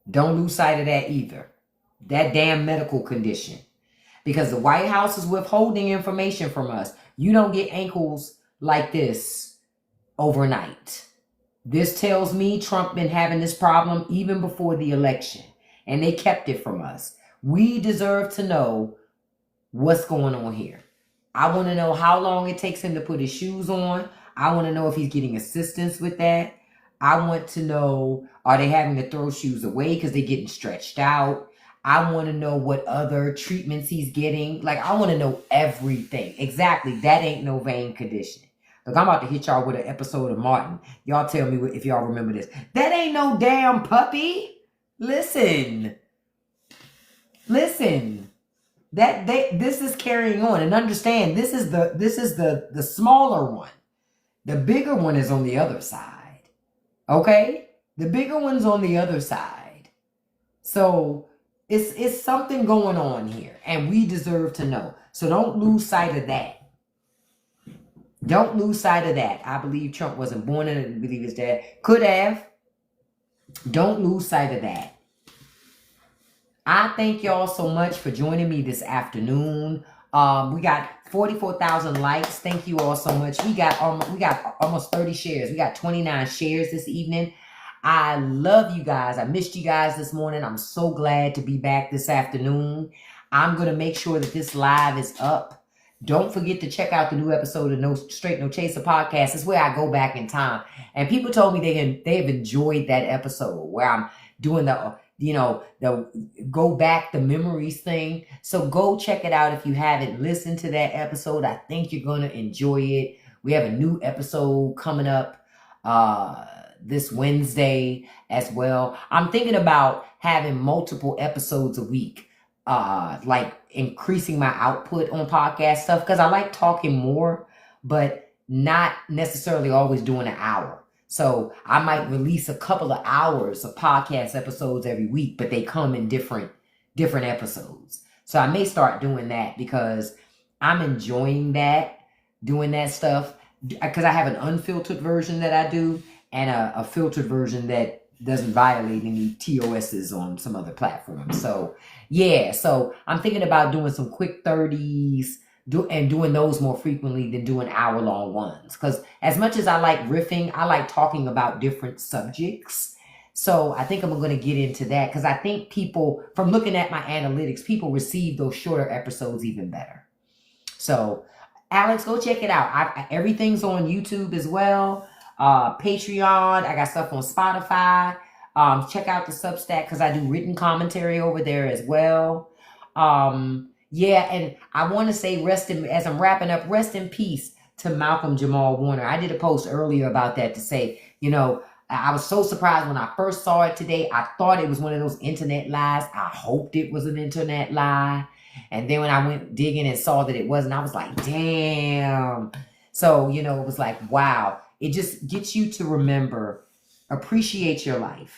Don't lose sight of that either. That damn medical condition. Because the White House is withholding information from us. You don't get ankles like this overnight. This tells me Trump been having this problem even before the election. And they kept it from us. We deserve to know what's going on here. I want to know how long it takes him to put his shoes on. I want to know if he's getting assistance with that. I want to know, are they having to throw shoes away because they're getting stretched out? I want to know what other treatments he's getting. Like, I want to know everything. Exactly. That ain't no vein conditioning. Look, I'm about to hit y'all with an episode of Martin. Y'all tell me if y'all remember this. That ain't no damn puppy. Listen. This is carrying on. And understand, this is the smaller one. The bigger one is on the other side. Okay? The bigger one's on the other side. So it's something going on here, and we deserve to know. So don't lose sight of that. Don't lose sight of that. I believe Trump wasn't born in it. I believe his dad could have. Don't lose sight of that. I thank y'all so much for joining me this afternoon. We got 44,000 likes. Thank you all so much. We got almost 30 shares. We got 29 shares this evening. I love you guys. I missed you guys this morning. I'm so glad to be back this afternoon. I'm going to make sure that this live is up. Don't forget to check out the new episode of No Straight No Chaser podcast. It's where I go back in time. And people told me they have enjoyed that episode where I'm doing the, the go back, the memories thing. So go check it out if you haven't listened to that episode. I think you're going to enjoy it. We have a new episode coming up this Wednesday as well. I'm thinking about having multiple episodes a week, like increasing my output on podcast stuff, because I like talking more, but not necessarily always doing an hour. So I might release a couple of hours of podcast episodes every week, but they come in different episodes. So I may start doing that because I'm enjoying doing that stuff, because I have an unfiltered version that I do and a filtered version that doesn't violate any TOSs on some other platforms. So yeah, so I'm thinking about doing some quick 30s, doing those more frequently than doing hour-long ones. Because as much as I like riffing, I like talking about different subjects. So I think I'm going to get into that, because I think people, from looking at my analytics, people receive those shorter episodes even better. So Alex, go check it out. Everything's on YouTube as well. Patreon. I got stuff on Spotify. Check out the Substack, because I do written commentary over there as well. Yeah, and I want to say as I'm wrapping up, rest in peace to Malcolm Jamal Warner. I did a post earlier about that to say, I was so surprised when I first saw it today. I thought it was one of those internet lies. I hoped it was an internet lie. And then when I went digging and saw that it wasn't, I was like, damn. So, it was like, wow. It just gets you to remember, appreciate your life.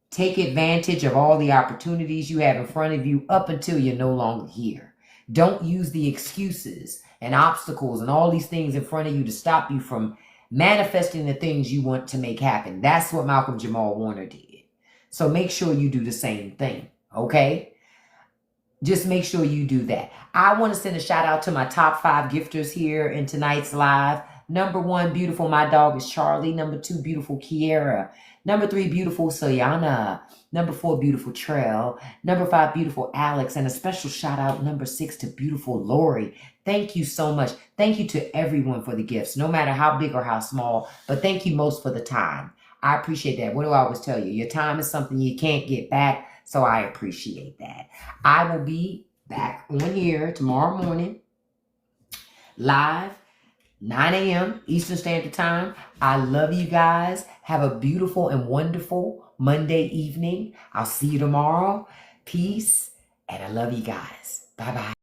Take advantage of all the opportunities you have in front of you up until you're no longer here. Don't use the excuses and obstacles and all these things in front of you to stop you from manifesting the things you want to make happen. That's what Malcolm Jamal Warner did. So make sure you do the same thing, okay? Just make sure you do that. I want to send a shout out to my top 5 gifters here in tonight's live. Number 1, beautiful, my dog is Charlie. Number 2, beautiful Kiera. Number 3, beautiful Sayana. Number 4, beautiful Trail. Number 5, beautiful Alex. And a special shout out, number 6, to beautiful Lori. Thank you so much. Thank you to everyone for the gifts, no matter how big or how small. But thank you most for the time. I appreciate that. What do I always tell you? Your time is something you can't get back. So I appreciate that. I will be back on here tomorrow morning, live, 9 a.m. Eastern Standard Time. I love you guys. Have a beautiful and wonderful Monday evening. I'll see you tomorrow. Peace. And I love you guys. Bye-bye.